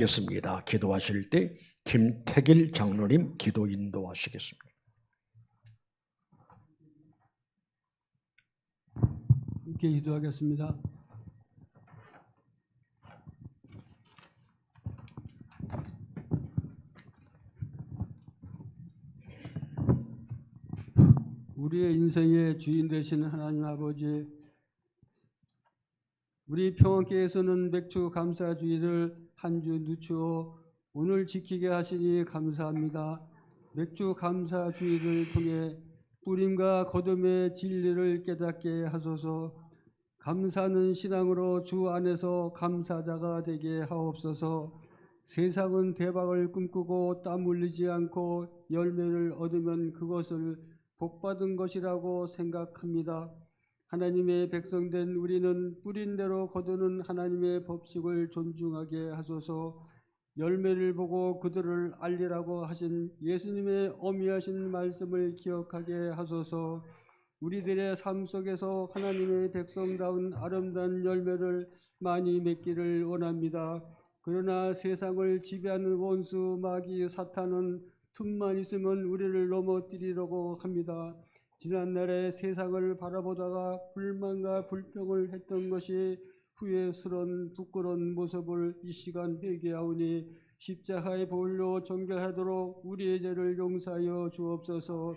겠습니다. 기도하실 때 김태길 장로님 기도 인도하시겠습니다. 함께 기도하겠습니다. 우리의 인생의 주인 되시는 하나님 아버지, 우리 평안교회에서는 맥주 감사주의를 한 주 늦추어 오늘 지키게 하시니 감사합니다. 맥주 감사주의를 통해 뿌림과 거둠의 진리를 깨닫게 하소서. 감사하는 신앙으로 주 안에서 감사자가 되게 하옵소서. 세상은 대박을 꿈꾸고 땀 흘리지 않고 열매를 얻으면 그것을 복받은 것이라고 생각합니다. 하나님의 백성된 우리는 뿌린 대로 거두는 하나님의 법칙을 존중하게 하소서. 열매를 보고 그들을 알리라고 하신 예수님의 어미하신 말씀을 기억하게 하소서. 우리들의 삶 속에서 하나님의 백성다운 아름다운 열매를 많이 맺기를 원합니다. 그러나 세상을 지배하는 원수 마귀 사탄은 틈만 있으면 우리를 넘어뜨리려고 합니다. 지난날에 세상을 바라보다가 불만과 불평을 했던 것이 후회스러운 부끄러운 모습을 이 시간 회개하오니 십자가의 보혈로 정결하도록 우리의 죄를 용서하여 주옵소서.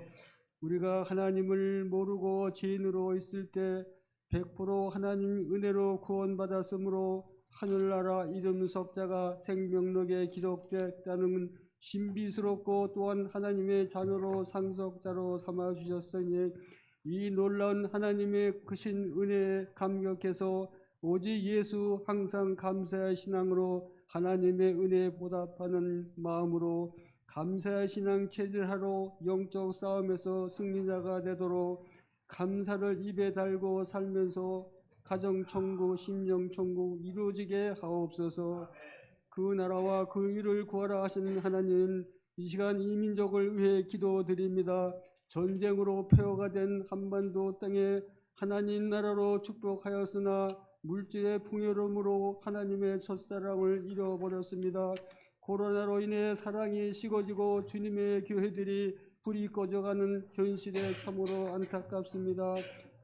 우리가 하나님을 모르고 죄인으로 있을 때 100% 하나님 은혜로 구원받았으므로 하늘나라 이름 섭자가 생명록에 기록됐다는 신비스럽고 또한 하나님의 자녀로 상속자로 삼아주셨으니 이 놀라운 하나님의 크신 은혜에 감격해서 오직 예수 항상 감사의 신앙으로 하나님의 은혜에 보답하는 마음으로 감사의 신앙 체질하러 영적 싸움에서 승리자가 되도록 감사를 입에 달고 살면서 가정천국 심령천국 이루어지게 하옵소서. 그 나라와 그 일을 구하라 하시는 하나님, 이 시간 이 민족을 위해 기도드립니다. 전쟁으로 폐허가 된 한반도 땅에 하나님 나라로 축복하였으나 물질의 풍요로움으로 하나님의 첫사랑을 잃어버렸습니다. 코로나로 인해 사랑이 식어지고 주님의 교회들이 불이 꺼져가는 현실에 참으로 안타깝습니다.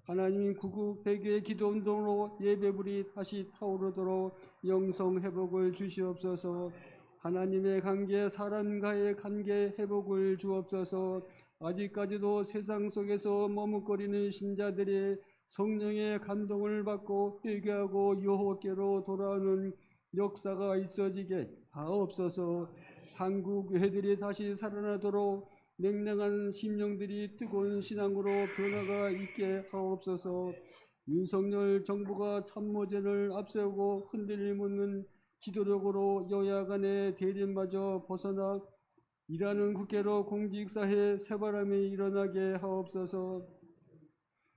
하나님 구국 회개 기도운동으로 예배불이 다시 타오르도록 영성 회복을 주시옵소서. 하나님의 관계 사람과의 관계 회복을 주옵소서. 아직까지도 세상 속에서 머뭇거리는 신자들이 성령의 감동을 받고 회개하고 여호와께로 돌아오는 역사가 있어지게 하옵소서. 한국 교회들이 다시 살아나도록 냉랭한 심령들이 뜨거운 신앙으로 변화가 있게 하옵소서. 윤석열 정부가 참모진을 앞세우고 흔들림 없는 지도력으로 여야 간의 대립마저 벗어나 일하는 국회로 공직사회 새바람이 일어나게 하옵소서.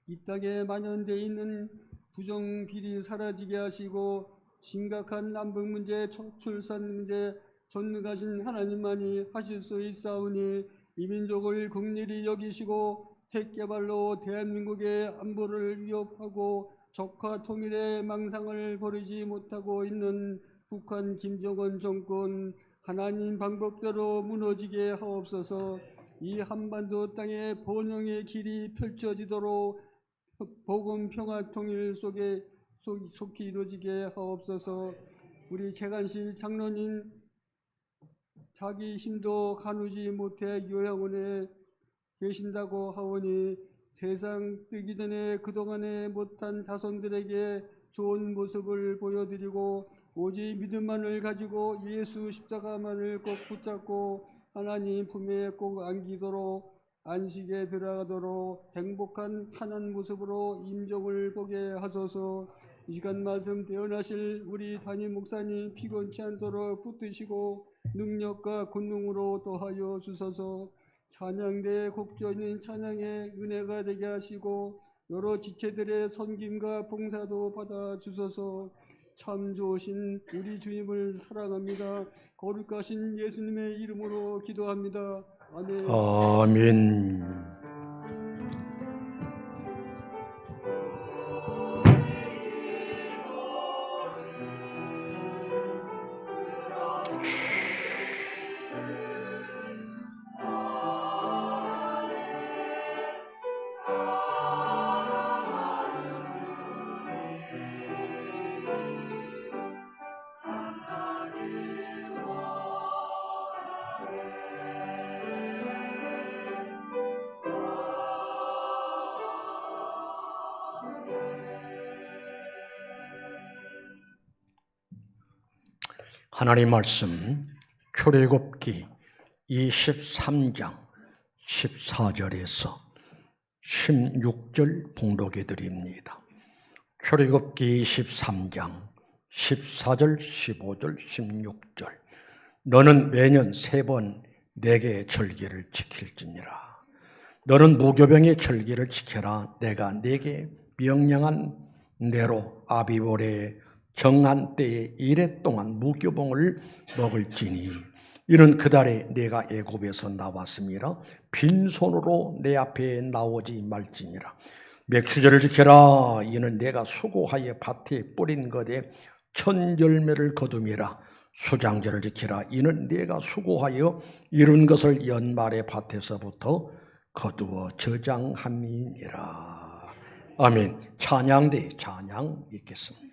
이 땅에 만연되어 있는 부정비리 사라지게 하시고 심각한 남북 문제, 초출산 문제 전능하신 하나님만이 하실 수 있사오니 이 민족을 긍휼히 여기시고 핵개발로 대한민국의 안보를 위협하고 적화 통일의 망상을 버리지 못하고 있는 북한 김정은 정권 하나님 방법대로 무너지게 하옵소서. 이 한반도 땅에 번영의 길이 펼쳐지도록 복음 평화 통일 속에 속히 이루어지게 하옵소서. 우리 최간실 장로님 자기 힘도 가누지 못해 요양원에 계신다고 하오니 세상 뜨기 전에 그동안에 못한 자손들에게 좋은 모습을 보여드리고 오직 믿음만을 가지고 예수 십자가만을 꼭 붙잡고 하나님 품에 꼭 안기도록 안식에 들어가도록 행복한 편한 모습으로 임종을 보게 하소서. 이 시간 말씀 대언하실 우리 담임 목사님 피곤치 않도록 붙드시고 능력과 권능으로 도하여 주소서. 찬양대에 곡조있는 찬양의 은혜가 되게 하시고 여러 지체들의 섬김과 봉사도 받아 주소서. 참 좋으신 우리 주님을 사랑합니다. 거룩하신 예수님의 이름으로 기도합니다. 아멘. 아멘. 하나님 말씀 출애굽기 23장 14절에서 16절 봉독해 드립니다. 출애굽기 23장 14절, 15절, 16절. 너는 매년 3번 내게 절기를 지킬지니라. 너는 무교병의 절기를 지켜라. 내가 내게 명령한 대로 아비월에 정한 때에 이래 동안 무교병을 먹을지니 이는 그달에 내가 애굽에서 나왔음이라. 빈손으로 내 앞에 나오지 말지니라. 맥추절을 지켜라. 이는 내가 수고하여 밭에 뿌린 것에 첫 열매를 거둠이라. 수장절을 지키라. 이는 내가 수고하여 이룬 것을 연말의 밭에서부터 거두어 저장함이니라. 아멘. 찬양대 찬양 읽겠습니다.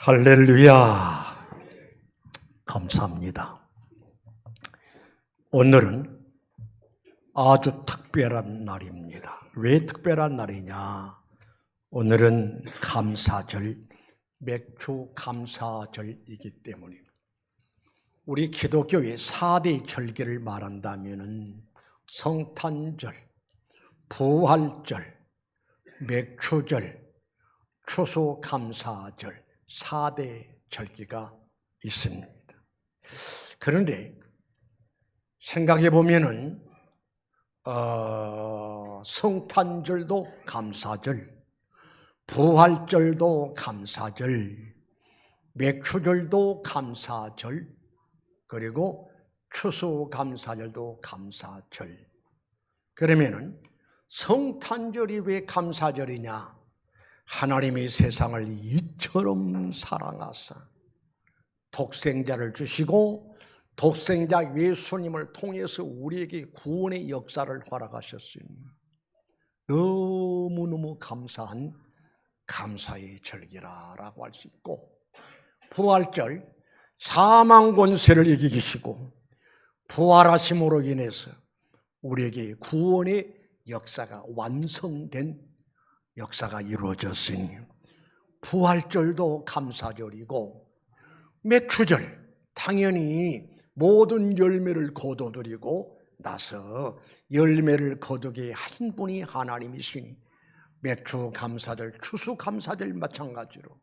할렐루야. 감사합니다. 오늘은 아주 특별한 날입니다. 왜 특별한 날이냐? 오늘은 감사절, 맥주 감사절이기 때문입니다. 우리 기독교의 4대 절기를 말한다면 성탄절, 부활절, 맥주절, 추수감사절 4대 절기가 있습니다. 그런데 생각해 보면은 성탄절도 감사절, 부활절도 감사절, 맥주절도 감사절, 그리고 추수감사절도 감사절. 그러면은 성탄절이 왜 감사절이냐? 하나님이 세상을 이처럼 사랑하사 독생자를 주시고 독생자 예수님을 통해서 우리에게 구원의 역사를 허락하셨으니 너무너무 감사한 감사의 절기라고 할 수 있고, 부활절, 사망 권세를 이기시고 부활하심으로 인해서 우리에게 구원의 역사가 완성된 역사가 이루어졌으니 부활절도 감사절이고, 맥주절 당연히 모든 열매를 거둬들이고 나서 열매를 거두게 한 분이 하나님이시니 맥주 감사절, 추수 감사절 마찬가지로.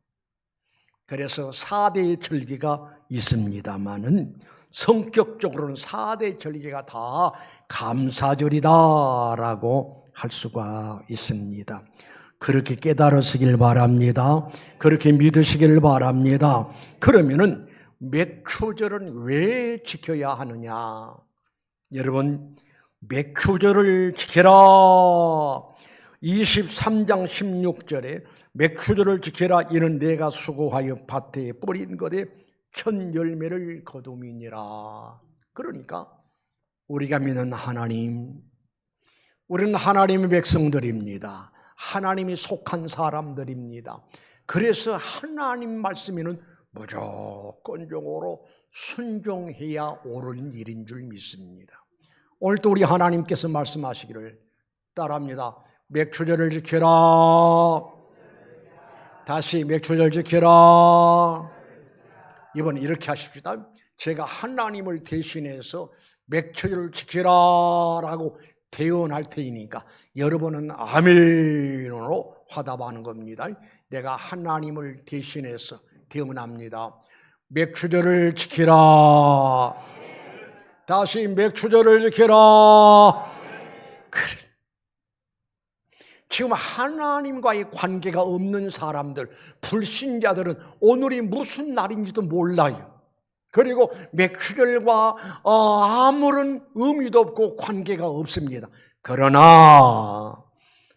그래서 4대 절기가 있습니다마는 성격적으로는 4대 절기가 다 감사절이다라고 할 수가 있습니다. 그렇게 깨달으시길 바랍니다. 그렇게 믿으시길 바랍니다. 그러면은 맥주절은 왜 지켜야 하느냐? 여러분, 맥주절을 지켜라. 23장 16절에 맥주절을 지켜라. 이는 내가 수고하여 밭에 뿌린 것에 첫 열매를 거둠이니라. 그러니까 우리가 믿는 하나님, 우리는 하나님의 백성들입니다. 하나님이 속한 사람들입니다. 그래서 하나님 말씀에는 무조건적으로 순종해야 옳은 일인 줄 믿습니다. 오늘도 우리 하나님께서 말씀하시기를 따릅니다. 맥주절을 지켜라. 다시 맥주절 지켜라. 이번에 이렇게 하십시다. 제가 하나님을 대신해서 맥주절을 지켜라라고 대언할 테니까 여러분은 아멘으로 화답하는 겁니다. 내가 하나님을 대신해서 대언합니다. 맥주절을 지키라. 다시 맥주절을 지키라. 그래. 지금 하나님과의 관계가 없는 사람들, 불신자들은 오늘이 무슨 날인지도 몰라요. 그리고 맥주절과 아무런 의미도 없고 관계가 없습니다. 그러나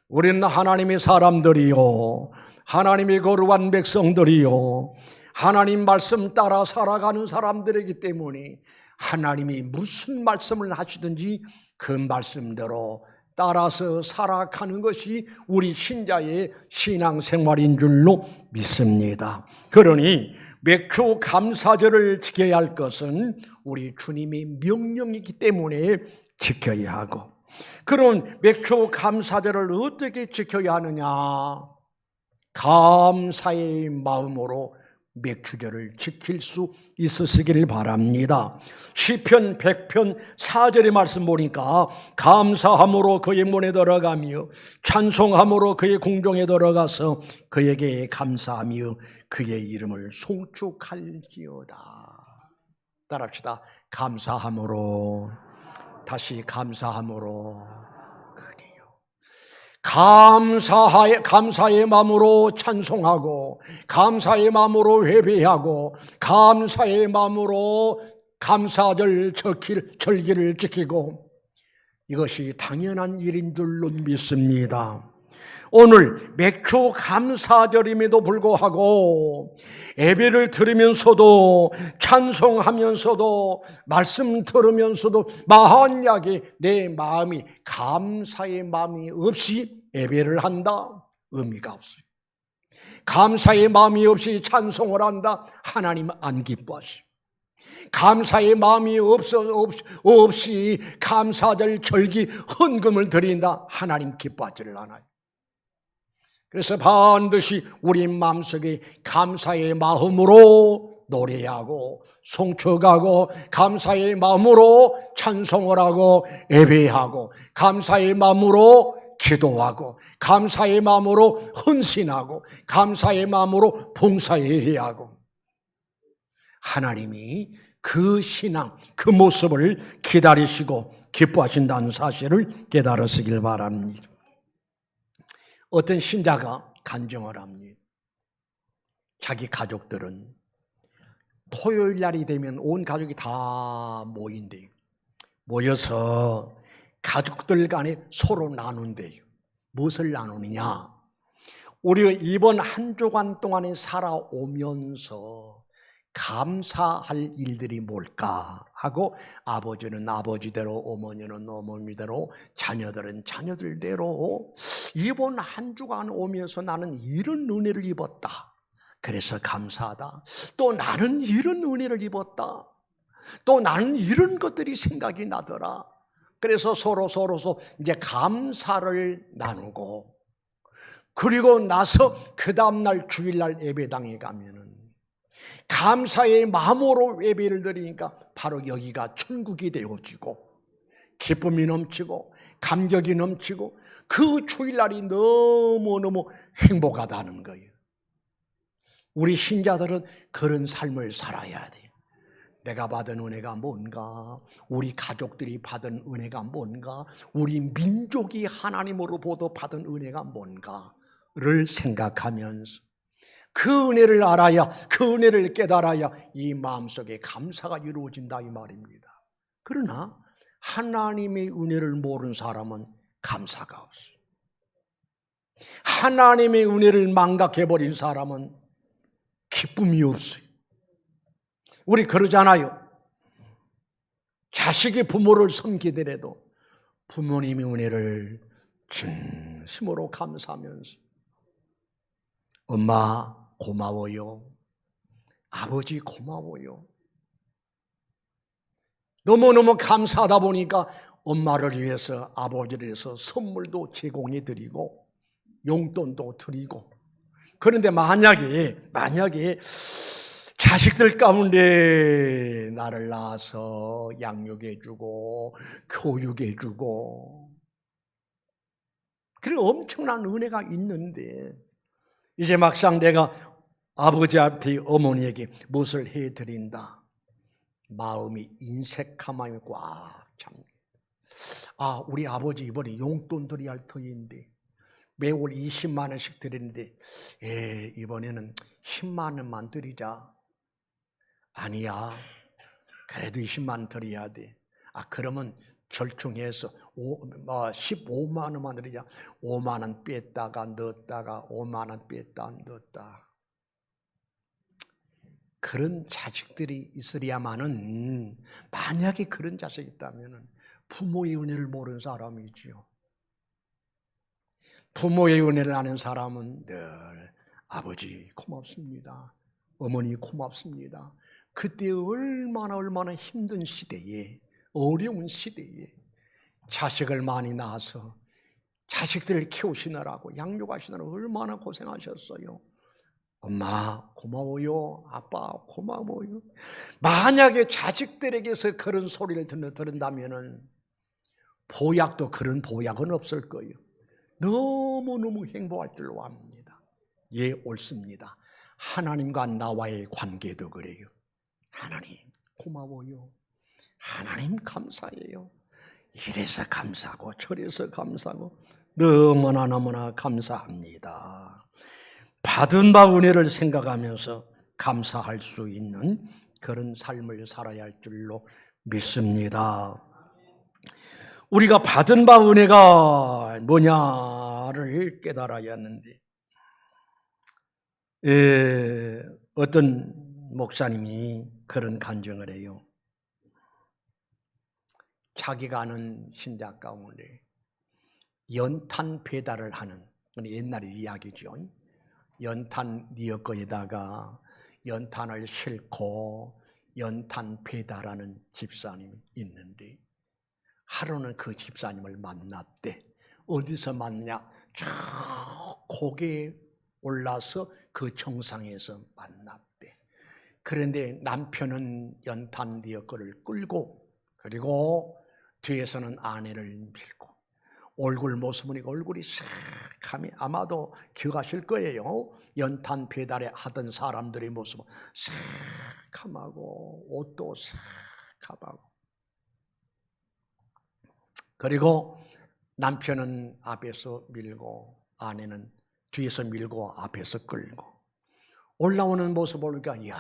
우리는 하나님의 사람들이요, 하나님의 거룩한 백성들이요, 하나님 말씀 따라 살아가는 사람들이기 때문에 하나님이 무슨 말씀을 하시든지 그 말씀대로 따라서 살아가는 것이 우리 신자의 신앙생활인 줄로 믿습니다. 그러니 맥주 감사절을 지켜야 할 것은 우리 주님의 명령이기 때문에 지켜야 하고, 그럼 맥주 감사절을 어떻게 지켜야 하느냐? 감사의 마음으로 맥주절을 지킬 수 있으시기를 바랍니다. 시편 100편 4절의 말씀 보니까 감사함으로 그의 문에 들어가며 찬송함으로 그의 궁정에 들어가서 그에게 감사하며 그의 이름을 송축할지어다. 따라합시다. 감사함으로. 다시 감사함으로. 감사의 마음으로 찬송하고, 감사의 마음으로 회개하고, 감사의 마음으로 감사절 절기를 지키고, 이것이 당연한 일인 줄로 믿습니다. 오늘 맥주 감사절임에도 불구하고 예배를 들으면서도 찬송하면서도 말씀 들으면서도 만약에 내 마음이 감사의 마음이 없이 예배를 한다? 의미가 없어요. 감사의 마음이 없이 찬송을 한다. 하나님 안 기뻐하시. 감사의 마음이 없이 감사절 절기 헌금을 드린다. 하나님 기뻐하지를 않아요. 그래서 반드시 우리 마음속에 감사의 마음으로 노래하고 송축하고 감사의 마음으로 찬송을 하고 예배하고 감사의 마음으로 기도하고 감사의 마음으로 헌신하고 감사의 마음으로 봉사해야 하고 하나님이 그 신앙, 그 모습을 기다리시고 기뻐하신다는 사실을 깨달으시길 바랍니다. 어떤 신자가 간증을 합니다. 자기 가족들은 토요일 날이 되면 온 가족이 다 모인대요. 모여서 가족들 간에 서로 나눈대요. 무엇을 나누느냐? 우리가 이번 한 주간 동안에 살아오면서 감사할 일들이 뭘까 하고 아버지는 아버지대로 어머니는 어머니대로 자녀들은 자녀들대로 이번 한 주간 오면서 나는 이런 은혜를 입었다. 그래서 감사하다. 또 나는 이런 은혜를 입었다. 또 나는 이런 것들이 생각이 나더라. 그래서 서로 이제 감사를 나누고 그리고 나서 그 다음날 주일날 예배당에 가면은 감사의 마음으로 예배를 드리니까 바로 여기가 천국이 되어지고 기쁨이 넘치고 감격이 넘치고 그 주일날이 너무너무 행복하다는 거예요. 우리 신자들은 그런 삶을 살아야 돼요. 내가 받은 은혜가 뭔가, 우리 가족들이 받은 은혜가 뭔가, 우리 민족이 하나님으로부터 받은 은혜가 뭔가를 생각하면서 그 은혜를 알아야, 그 은혜를 깨달아야 이 마음속에 감사가 이루어진다 이 말입니다. 그러나 하나님의 은혜를 모르는 사람은 감사가 없어요. 하나님의 은혜를 망각해버린 사람은 기쁨이 없어요. 우리 그러잖아요. 자식이 부모를 섬기더라도 부모님의 은혜를 진심으로 감사하면서 엄마 고마워요. 아버지 고마워요. 너무너무 감사하다 보니까 엄마를 위해서 아버지를 위해서 선물도 제공해 드리고 용돈도 드리고 그런데 만약에 자식들 가운데 나를 낳아서 양육해 주고 교육해 주고 그런 엄청난 은혜가 있는데 이제 막상 내가 아버지한테 어머니에게 무엇을 해드린다. 마음이 인색함이 꽉 찹니다. 아, 우리 아버지 이번에 용돈 드려야 할 터인데 매월 20만 원씩 드리는데 이번에는 10만 원만 드리자. 아니야. 그래도 20만 원 드려야 돼. 아, 그러면 절충해서 15만 원만 드리자. 5만 원 뺐다가 넣었다가 5만 원 뺐다 넣었다. 그런 자식들이 있으려면은 만약에 그런 자식이 있다면은 부모의 은혜를 모르는 사람이지요. 부모의 은혜를 아는 사람은 늘 아버지 고맙습니다. 어머니 고맙습니다. 그때 얼마나 힘든 시대에 어려운 시대에 자식을 많이 낳아서 자식들을 키우시느라고 양육하시느라고 얼마나 고생하셨어요. 엄마 고마워요. 아빠 고마워요. 만약에 자식들에게서 그런 소리를 들은다면은 보약도 그런 보약은 없을 거예요. 너무너무 행복할 줄로 압니다. 예, 옳습니다. 하나님과 나와의 관계도 그래요. 하나님 고마워요. 하나님 감사해요. 이래서 감사하고 저래서 감사하고 너무나 감사합니다. 받은 바 은혜를 생각하면서 감사할 수 있는 그런 삶을 살아야 할 줄로 믿습니다. 우리가 받은 바 은혜가 뭐냐를 깨달아야 하는데 어떤 목사님이 그런 간증을 해요. 자기가 아는 신자 가운데 연탄 배달을 하는 옛날의 이야기죠. 연탄 니어거에다가 연탄을 싣고 연탄 배달하는 집사님이 있는데 하루는 그 집사님을 만났대. 어디서 만나? 저 고개에 올라서 그 정상에서 만났대. 그런데 남편은 연탄 니어거를 끌고 그리고 뒤에서는 아내를 밀고 얼굴 모습은 얼굴이 싹하면 아마도 기억하실 거예요. 연탄 배달에 하던 사람들의 모습은 싹하고 옷도 싹하고 그리고 남편은 앞에서 밀고 아내는 뒤에서 밀고 앞에서 끌고 올라오는 모습 보니까 이야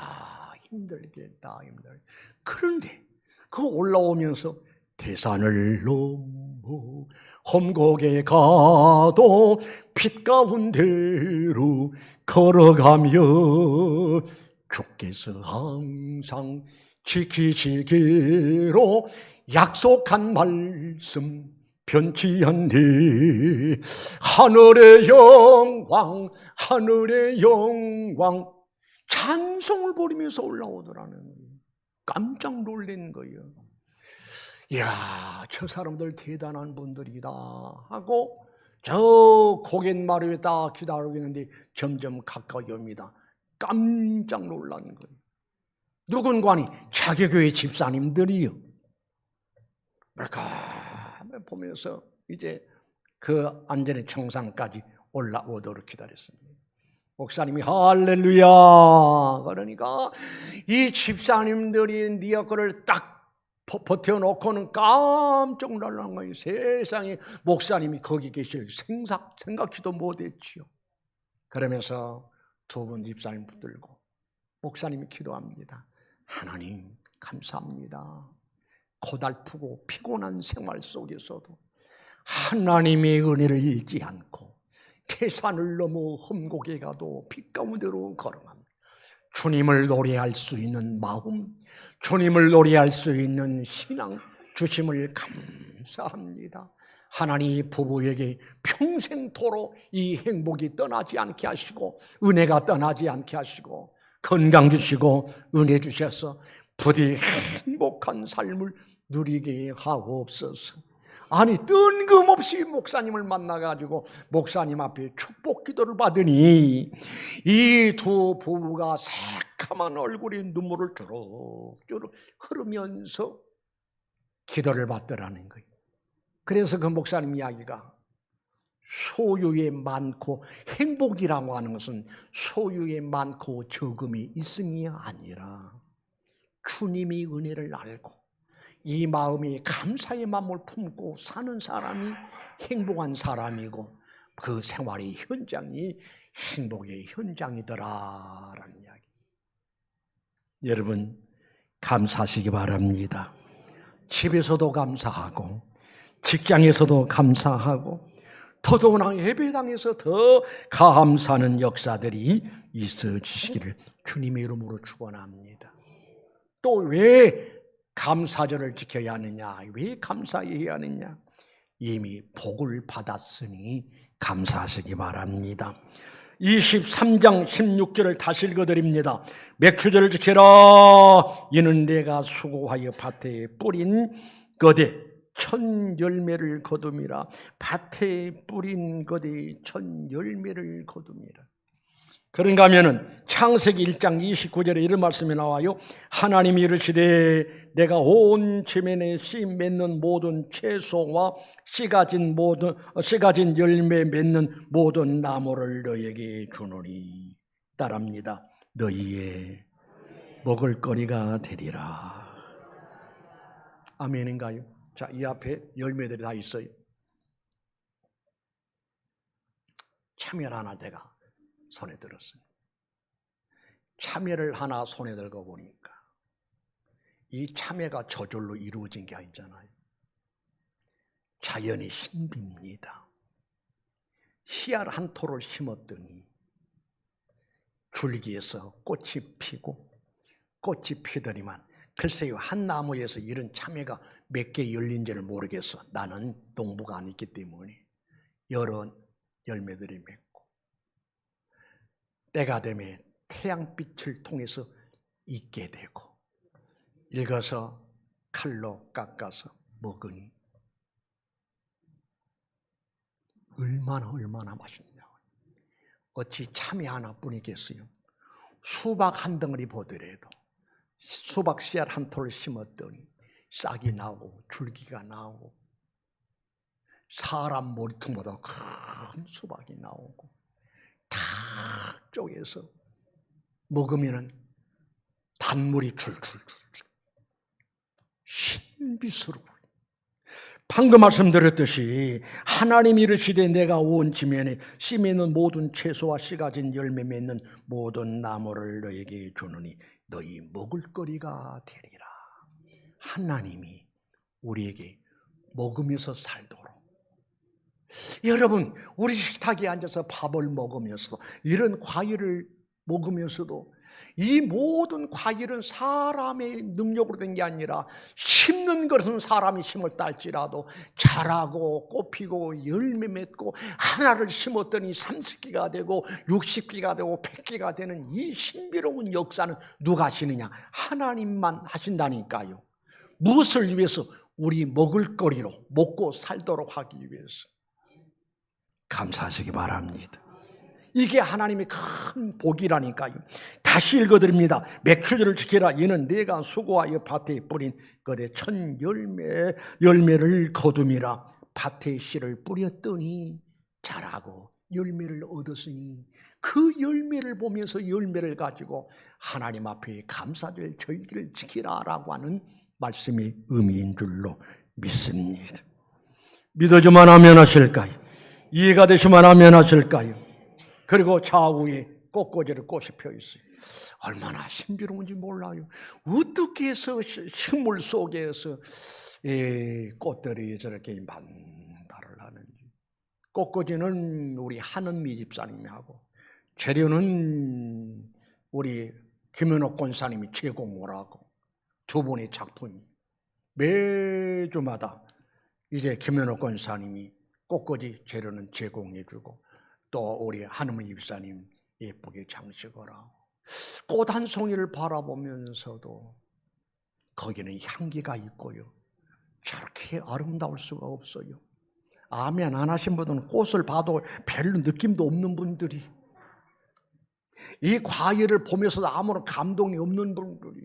힘들겠다 힘들. 그런데 그 올라오면서 대산을 넘어 험곡에 가도 빛 가운데로 걸어가며 주께서 항상 지키시기로 약속한 말씀 변치 않네. 하늘의 영광 하늘의 영광 찬송을 부르면서 올라오더라는 거예요. 깜짝 놀란 거예요. 이야 저 사람들 대단한 분들이다 하고 저 고갯마루에 딱 기다리고 있는데 점점 가까이 옵니다. 깜짝 놀란 거예요. 누군가니 자기 교회 집사님들이요. 멀끔히 보면서 이제 그 안전의 정상까지 올라오도록 기다렸습니다. 목사님이 할렐루야 그러니까 이 집사님들이 니어거를 딱 버텨놓고는 깜짝 놀란 거예요. 세상에 목사님이 거기 계실 생각지도 못했지요. 그러면서 두 분 집사님 붙들고 목사님이 기도합니다. 하나님 감사합니다. 고달프고 피곤한 생활 속에서도 하나님의 은혜를 잃지 않고 태산을 넘어 험곡에 가도 빛 가운데로 걸어갑니다. 주님을 노래할 수 있는 마음, 주님을 노래할 수 있는 신앙 주심을 감사합니다. 하나님 부부에게 평생토록 이 행복이 떠나지 않게 하시고 은혜가 떠나지 않게 하시고 건강 주시고 은혜 주셔서 부디 행복한 삶을 누리게 하옵소서. 아니 뜬금없이 목사님을 만나가지고 목사님 앞에 축복 기도를 받으니 이 두 부부가 새카만 얼굴에 눈물을 주룩주룩 흐르면서 기도를 받더라는 거예요. 그래서 그 목사님 이야기가 소유에 많고 행복이라고 하는 것은 소유에 많고 적음이 있음이 아니라 주님이 은혜를 알고 이 마음이 감사의 마음을 품고 사는 사람이 행복한 사람이고 그 생활의 현장이 행복의 현장이더라라는 이야기. 여러분 감사하시기 바랍니다. 집에서도 감사하고 직장에서도 감사하고 더더구나 예배당에서 더 감사하는 역사들이 있어지시기를 주님의 이름으로 축원합니다. 또 왜 감사절을 지켜야 하느냐? 왜 감사해야 하느냐? 이미 복을 받았으니 감사하시기 바랍니다. 23장 16절을 다시 읽어드립니다. 맥추절을 지켜라. 이는 내가 수고하여 밭에 뿌린 것에 천 열매를 거둠이라. 밭에 뿌린 것에 천 열매를 거둠이라. 그런가 하면은 창세기 1장 29절에 이런 말씀이 나와요. 하나님이 이르시되 내가 온 지면에 씨 맺는 모든 채소와 씨 가진 열매 맺는 모든 나무를 너에게 주노니 따랍니다. 너희의 먹을거리가 되리라. 아멘인가요? 자, 이 앞에 열매들이 다 있어요. 참외 하나 내가 손에 들었습니다. 참외를 하나 손에 들고 보니까 이 참외가 저절로 이루어진 게 아니잖아요. 자연의 신비입니다. 씨알 한 토를 심었더니 줄기에서 꽃이 피고 꽃이 피더니만 글쎄요 한 나무에서 이런 참외가 몇 개 열린지를 모르겠어. 나는 농부가 아니기 때문에 여러 열매들이 맺고 때가 되면 태양빛을 통해서 익게 되고 익어서 칼로 깎아서 먹으니 얼마나 맛있냐고. 어찌 참외 하나뿐이겠어요. 수박 한 덩어리 보더라도 수박 씨앗 한 톨을 심었더니 싹이 나오고 줄기가 나오고 사람 머리통보다 큰 수박이 나오고 다 쪼개서 먹으면은 단물이 줄줄줄 신비스러워. 방금 말씀드렸듯이 하나님이 이르시되 내가 온 지면에 씨 맺는 모든 채소와 씨 가진 열매 맺는 모든 나무를 너에게 주노니 너희 먹을거리가 되리라. 하나님이 우리에게 먹으면서 살도록. 여러분, 우리 식탁에 앉아서 밥을 먹으면서 이런 과일을 먹으면서도 이 모든 과일은 사람의 능력으로 된 게 아니라 심는 것은 사람이 심을 딸지라도 자라고 꽃피고 열매 맺고 하나를 심었더니 30개가 되고 60개가 되고 100개가 되는 이 신비로운 역사는 누가 하시느냐? 하나님만 하신다니까요. 무엇을 위해서? 우리 먹을거리로 먹고 살도록 하기 위해서. 감사하시기 바랍니다. 이게 하나님의 큰 복이라니까요. 다시 읽어드립니다. 맥추절을 지키라. 이는 내가 수고하여 밭에 뿌린 그의 첫 열매를 거둠이라. 밭에 씨를 뿌렸더니 자라고 열매를 얻었으니 그 열매를 보면서 열매를 가지고 하나님 앞에 감사절 절기를 지키라라고 하는 말씀이 의미인 줄로 믿습니다. 믿어주만 하면 하실까요? 이해가 되시면 하면 하실까요? 그리고 좌우에 꽃꽂이를 꽃이 펴 있어요. 얼마나 신비로운지 몰라요. 어떻게 해서 식물 속에서 꽃들이 저렇게 만발을 하는지. 꽃꽂이는 우리 한은미 집사님이 하고 재료는 우리 김현옥 권사님이 제공을 하고 두 분의 작품이 매주마다 이제 김현옥 권사님이 꽃꽂이 재료는 제공해주고 또 우리 한은미 집사님 예쁘게 장식을 하고 꽃 한 송이를 바라보면서도 거기는 향기가 있고요. 저렇게 아름다울 수가 없어요. 아멘 안 하신 분들은 꽃을 봐도 별로 느낌도 없는 분들이 이 과일을 보면서도 아무런 감동이 없는 분들이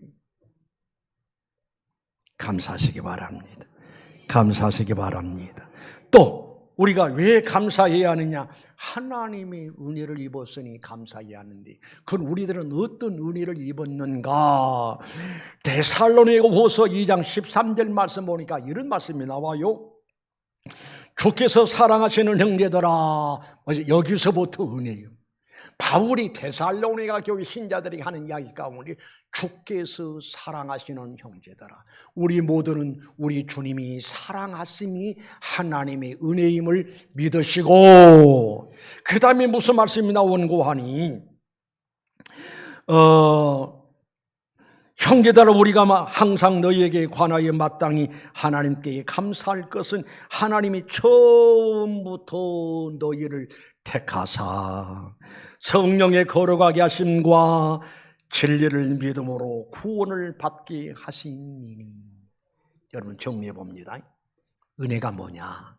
감사하시기 바랍니다. 감사하시기 바랍니다. 또 우리가 왜 감사해야 하느냐? 하나님의 은혜를 입었으니 감사해야 하는데 그건 우리들은 어떤 은혜를 입었는가? 데살로니가후서 2장 13절 말씀 보니까 이런 말씀이 나와요. 주께서 사랑하시는 형제들아. 여기서부터 은혜예요. 바울이 데살로니가 교회 신자들에게 하는 이야기 가운데 주께서 사랑하시는 형제들아. 우리 모두는 우리 주님이 사랑하심이 하나님의 은혜임을 믿으시고 그 다음에 무슨 말씀이 나오는고 하니 형제들아 우리가 항상 너희에게 관하여 마땅히 하나님께 감사할 것은 하나님이 처음부터 너희를 택하사 성령의 거룩하게 하심과 진리를 믿음으로 구원을 받게 하시니니. 여러분 정리해 봅니다. 은혜가 뭐냐?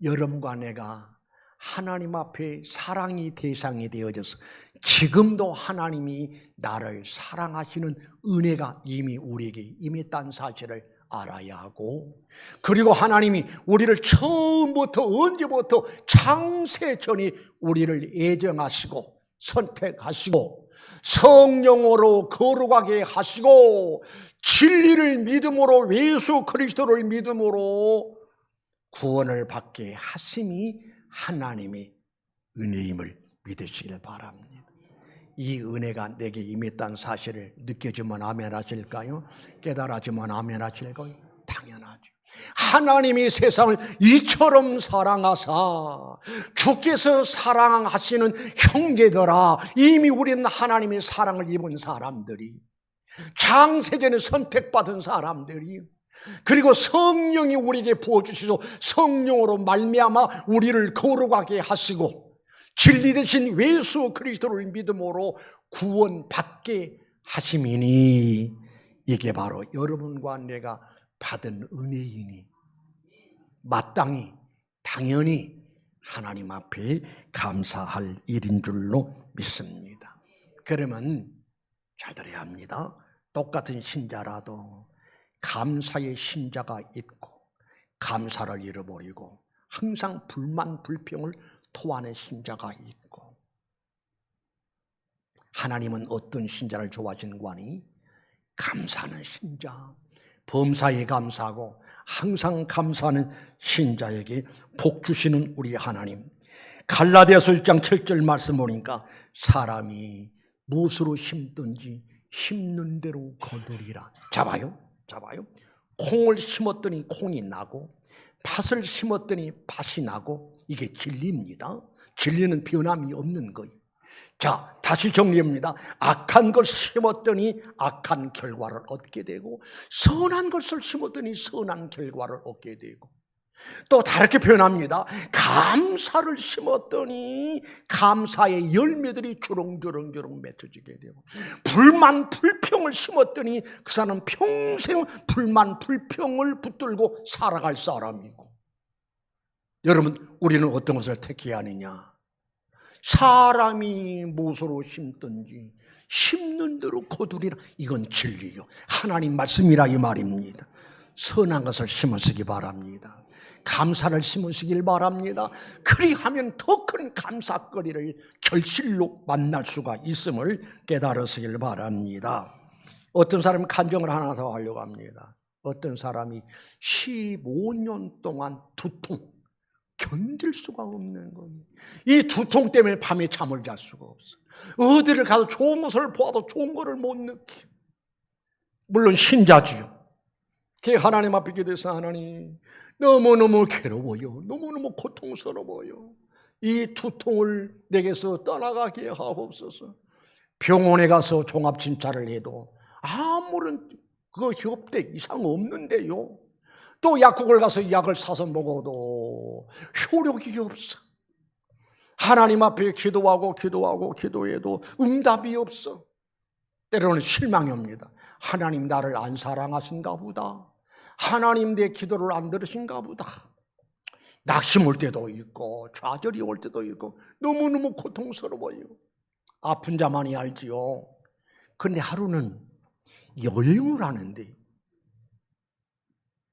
여러분과 내가 하나님 앞에 사랑이 대상이 되어져서 지금도 하나님이 나를 사랑하시는 은혜가 이미 우리에게 임했다는 사실을 알아야 하고 그리고 하나님이 우리를 처음부터 언제부터 창세전에 우리를 애정하시고 선택하시고 성령으로 거룩하게 하시고 진리를 믿음으로 예수 그리스도를 믿음으로 구원을 받게 하심이 하나님의 은혜임을 믿으시길 바랍니다. 이 은혜가 내게 임했다는 사실을 느껴지면 아멘 하실까요? 깨달아지면 아멘 하실까요? 당연하죠. 하나님이 세상을 이처럼 사랑하사 주께서 사랑하시는 형제들아. 이미 우리는 하나님의 사랑을 입은 사람들이 창세전에 선택받은 사람들이 그리고 성령이 우리에게 부어주시고 성령으로 말미암아 우리를 거룩하게 하시고 진리 대신 예수 그리스도를 믿음으로 구원받게 하심이니 이게 바로 여러분과 내가 받은 은혜이니 마땅히 당연히 하나님 앞에 감사할 일인 줄로 믿습니다. 그러면 잘 들어야 합니다. 똑같은 신자라도 감사의 신자가 있고 감사를 잃어버리고 항상 불만 불평을 토하는 신자가 있고, 하나님은 어떤 신자를 좋아하시는가 하니 감사하는 신자, 범사에 감사하고 항상 감사하는 신자에게 복 주시는 우리 하나님. 갈라디아서 1장 7절 말씀 보니까 사람이 무엇으로 심든지 심는 대로 거두리라. 잡아요. 콩을 심었더니 콩이 나고 팥을 심었더니 팥이 나고, 이게 진리입니다. 진리는 변함이 없는 거예요. 자, 다시 정리합니다. 악한 걸 심었더니 악한 결과를 얻게 되고, 선한 것을 심었더니 선한 결과를 얻게 되고, 또 다르게 표현합니다. 감사를 심었더니 감사의 열매들이 주렁주렁 맺어지게 되고, 불만 불평을 심었더니 그 사람은 평생 불만 불평을 붙들고 살아갈 사람이고. 여러분, 우리는 어떤 것을 택해야 하느냐? 사람이 무엇으로 심든지 심는 대로 거두리라. 이건 진리요, 하나님 말씀이라 이 말입니다. 선한 것을 심으시기 바랍니다. 감사를 심으시길 바랍니다. 그리하면 더 큰 감사거리를 결실로 만날 수가 있음을 깨달으시길 바랍니다. 어떤 사람은 간증을 하나 더 하려고 합니다. 어떤 사람이 15년 동안 두통 견딜 수가 없는 거예요. 이 두통 때문에 밤에 잠을 잘 수가 없어. 어디를 가서 좋은 것을 보아도 좋은 것을 못 느끼. 물론 신자지요. 그 하나님 앞에 기도해서, 하나님 너무너무 괴로워요. 너무너무 고통스러워요. 이 두통을 내게서 떠나가게 하옵소서. 병원에 가서 종합진찰을 해도 아무런 그 협대 이상 없는데요. 또 약국을 가서 약을 사서 먹어도 효력이 없어. 하나님 앞에 기도하고 기도해도 응답이 없어. 때로는 실망이 옵니다. 하나님 나를 안 사랑하신가 보다. 하나님 내 기도를 안 들으신가 보다. 낙심 올 때도 있고 좌절이 올 때도 있고 너무너무 고통스러워요. 아픈 자만이 알지요. 그런데 하루는 여행을 하는데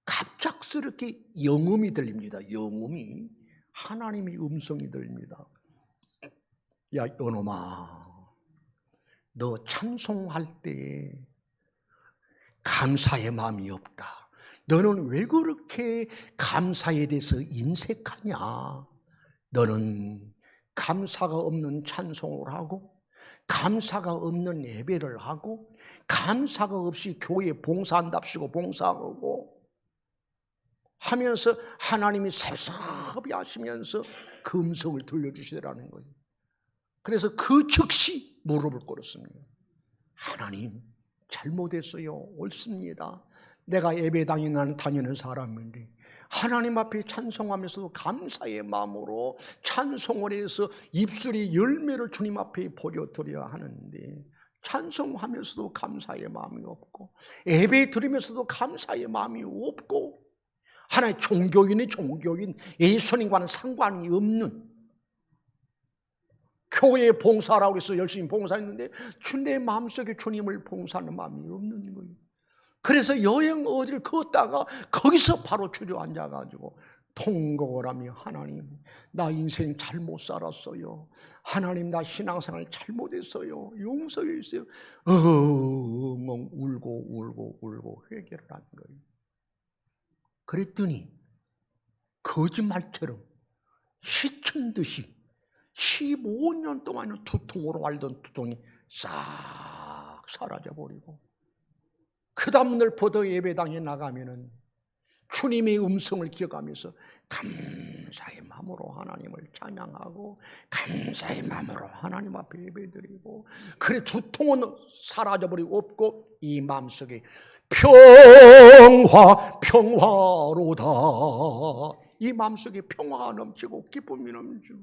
갑작스럽게 영음이 들립니다. 영음이, 하나님의 음성이 들립니다. 야 이놈아, 너 찬송할 때 감사의 마음이 없다. 너는 왜 그렇게 감사에 대해서 인색하냐? 너는 감사가 없는 찬송을 하고 감사가 없는 예배를 하고 감사가 없이 교회 봉사한답시고 봉사하고 하면서 하나님이 섭섭해 하시면서 그 음성을 들려주시더라는 거예요. 그래서 그 즉시 무릎을 꿇었습니다. 하나님 잘못했어요. 옳습니다. 내가 예배당에 다니는 사람인데 하나님 앞에 찬송하면서도 감사의 마음으로 찬송을 해서 입술이 열매를 주님 앞에 보여드려야 하는데 찬송하면서도 감사의 마음이 없고 예배 드리면서도 감사의 마음이 없고 하나의 종교인 예수님과는 상관이 없는 교회 봉사라고 해서 열심히 봉사했는데 내 마음속에 주님을 봉사하는 마음이 없는 거예요. 그래서 여행 어디를 걷다가 거기서 바로 주저앉아가지고 통곡을 하며 하나님 나 인생 잘못 살았어요. 하나님 나 신앙생활 잘못했어요. 용서해 주세요. 엉엉 울고 회개를 하는 거예요. 그랬더니 거짓말처럼 시친 듯이 15년 동안은 두통으로 앓던 두통이 싹 사라져버리고 그 다음날 포도 예배당에 나가면은 주님의 음성을 기억하면서 감사의 마음으로 하나님을 찬양하고 감사의 마음으로 하나님 앞에 예배드리고 그래 두통은 사라져버리고 없고 이 마음속에 평화로다. 이 마음속에 평화가 넘치고 기쁨이 넘치고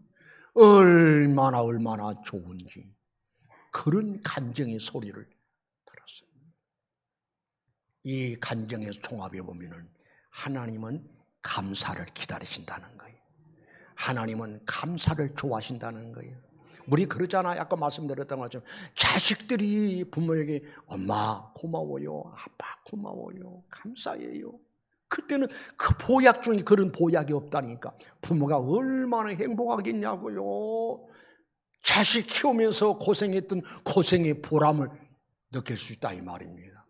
얼마나 좋은지 그런 간증의 소리를 들었어요. 이 간증의 종합해 보면은 하나님은 감사를 기다리신다는 거예요. 하나님은 감사를 좋아하신다는 거예요. 우리 그러잖아요. 아까 말씀드렸던 것처럼 자식들이 부모에게 엄마 고마워요, 아빠 고마워요, 감사해요. 그때는 그 보약 중에 그런 보약이 없다니까. 부모가 얼마나 행복하겠냐고요. 자식 키우면서 고생했던 고생의 보람을 느낄 수 있다 이 말입니다.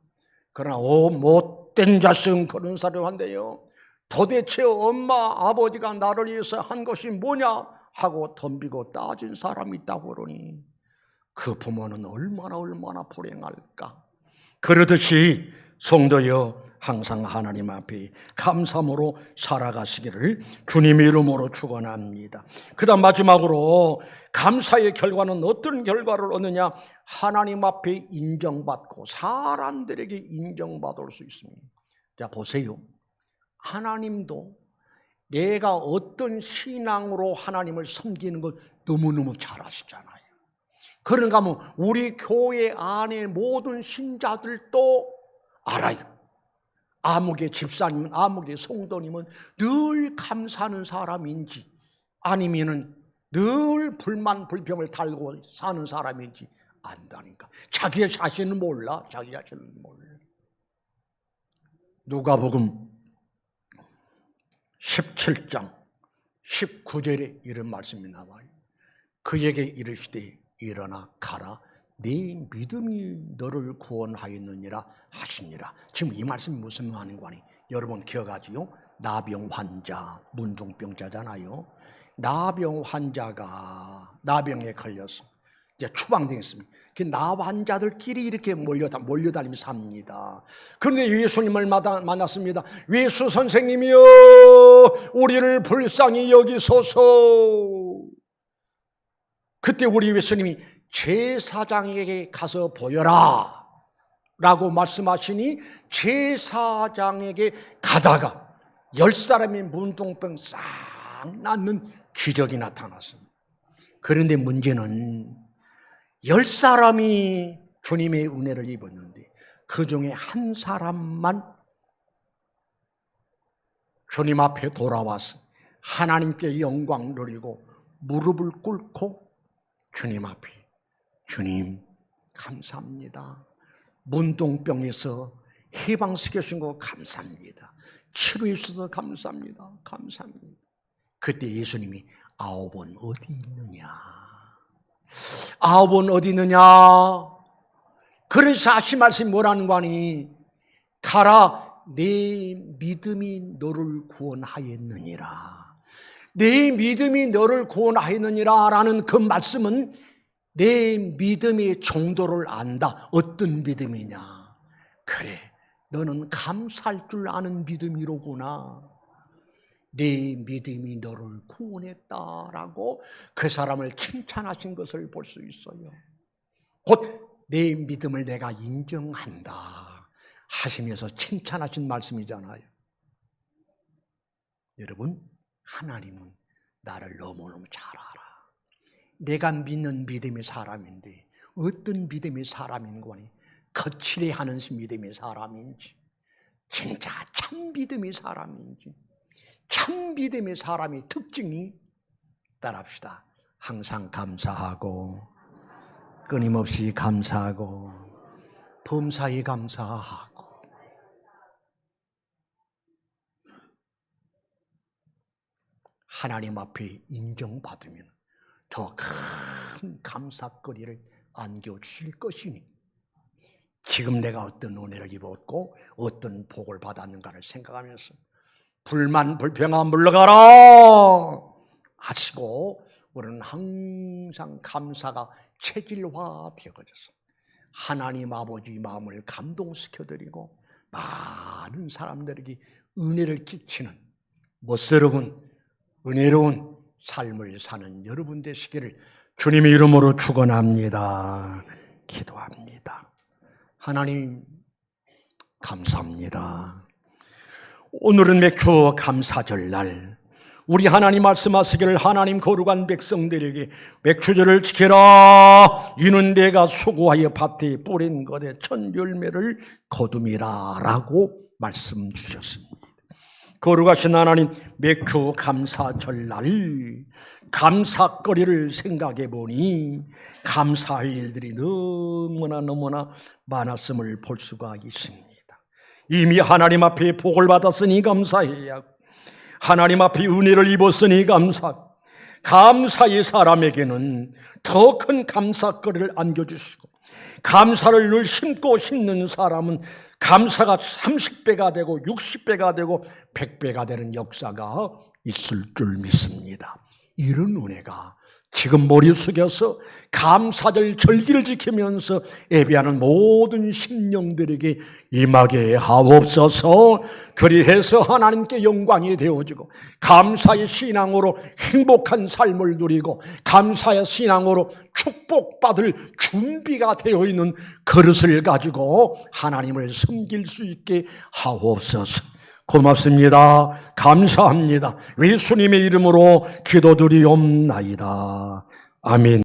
그러나 못된 자식은 그런 소리를 한대요. 도대체 엄마 아버지가 나를 위해서 한 것이 뭐냐 하고 덤비고 따진 사람이 있다고 그러니 그 부모는 얼마나 불행할까. 그러듯이 성도여 항상 하나님 앞에 감사함으로 살아가시기를 주님의 이름으로 축원합니다. 그다음 마지막으로 감사의 결과는 어떤 결과를 얻느냐? 하나님 앞에 인정받고 사람들에게 인정받을 수 있습니다. 자 보세요. 하나님도 내가 어떤 신앙으로 하나님을 섬기는 걸 너무너무 잘 아시잖아요. 그런가 하면 우리 교회 안에 모든 신자들도 알아요. 아무개 집사님은 아무개 성도님은 늘 감사하는 사람인지 아니면은 늘 불만 불평을 달고 사는 사람인지 안다니까. 자기 자신은 몰라. 자기 자신은 몰라. 누가복음 17장 19절에 이런 말씀이 나와요. 그에게 이르시되 일어나 가라 네 믿음이 너를 구원하였느니라 하시니라. 지금 이 말씀이 무슨 말인가? 여러분 기억하지요? 나병 환자, 문둥병자잖아요. 나병 환자가 나병에 걸려서 이제 추방되었습니다. 그 나 환자들끼리 이렇게 몰려다니며 삽니다. 그런데 예수님을 만났습니다. 예수 선생님이여 우리를 불쌍히 여기소서. 그때 우리 예수님이 제사장에게 가서 보여라 라고 말씀하시니 제사장에게 가다가 10사람의 문둥병 싹 낫는 기적이 나타났습니다. 그런데 문제는 10사람이 주님의 은혜를 입었는데 그 중에 한 사람만 주님 앞에 돌아와서 하나님께 영광 누리고 무릎을 꿇고 주님 앞에 주님 감사합니다. 문둥병에서 해방시켜주신 거 감사합니다. 치료해 주셔서 감사합니다. 감사합니다. 그때 예수님이 9은 어디 있느냐? 9은 어디 있느냐? 그래서 하신 말씀이 뭐라는 거니? 가라 내 믿음이 너를 구원하였느니라. 내 믿음이 너를 구원하였느니라 라는 그 말씀은 내 믿음의 정도를 안다. 어떤 믿음이냐? 그래 너는 감사할 줄 아는 믿음이로구나. 내 믿음이 너를 구원했다라고 그 사람을 칭찬하신 것을 볼 수 있어요. 곧 내 믿음을 내가 인정한다 하시면서 칭찬하신 말씀이잖아요. 여러분 하나님은 나를 너무너무 잘 알아. 내가 믿는 믿음의 사람인데 어떤 믿음의 사람인 거니? 거칠게 하는 믿음의 사람인지 진짜 참 믿음의 사람인지. 참 믿음의 사람의 특징이 따라합시다. 항상 감사하고 끊임없이 감사하고 범사에 감사하고. 하나님 앞에 인정받으면 더 큰 감사거리를 안겨주실 것이니 지금 내가 어떤 은혜를 입었고 어떤 복을 받았는가를 생각하면서 불만 불평아 물러가라 하시고 우리는 항상 감사가 체질화되어져서 하나님 아버지 마음을 감동시켜드리고 많은 사람들에게 은혜를 끼치는 멋스러운 은혜로운 삶을 사는 여러분 되시기를 주님의 이름으로 축원합니다. 기도합니다. 하나님 감사합니다. 오늘은 맥주 감사절날 우리 하나님 말씀하시기를 하나님 거룩한 백성들에게 맥추절을 지켜라. 이는 내가 수고하여 밭에 뿌린 것에 첫 열매를 거둠이라 라고 말씀 주셨습니다. 거룩하신 하나님 맥추 감사절날 감사거리를 생각해 보니 감사할 일들이 너무나 많았음을 볼 수가 있습니다. 이미 하나님 앞에 복을 받았으니 감사해야 하고 하나님 앞에 은혜를 입었으니 감사의 사람에게는 더 큰 감사거리를 안겨주시고 감사를 늘 심고 심는 사람은 감사가 30배가 되고 60배가 되고 100배가 되는 역사가 있을 줄 믿습니다. 이런 은혜가 지금 머리 숙여서 감사절 절기를 지키면서 예배하는 모든 심령들에게 임하게 하옵소서. 그리해서 하나님께 영광이 되어지고 감사의 신앙으로 행복한 삶을 누리고 감사의 신앙으로 축복받을 준비가 되어 있는 그릇을 가지고 하나님을 섬길 수 있게 하옵소서. 고맙습니다. 감사합니다. 예수님의 이름으로 기도드리옵나이다. 아멘.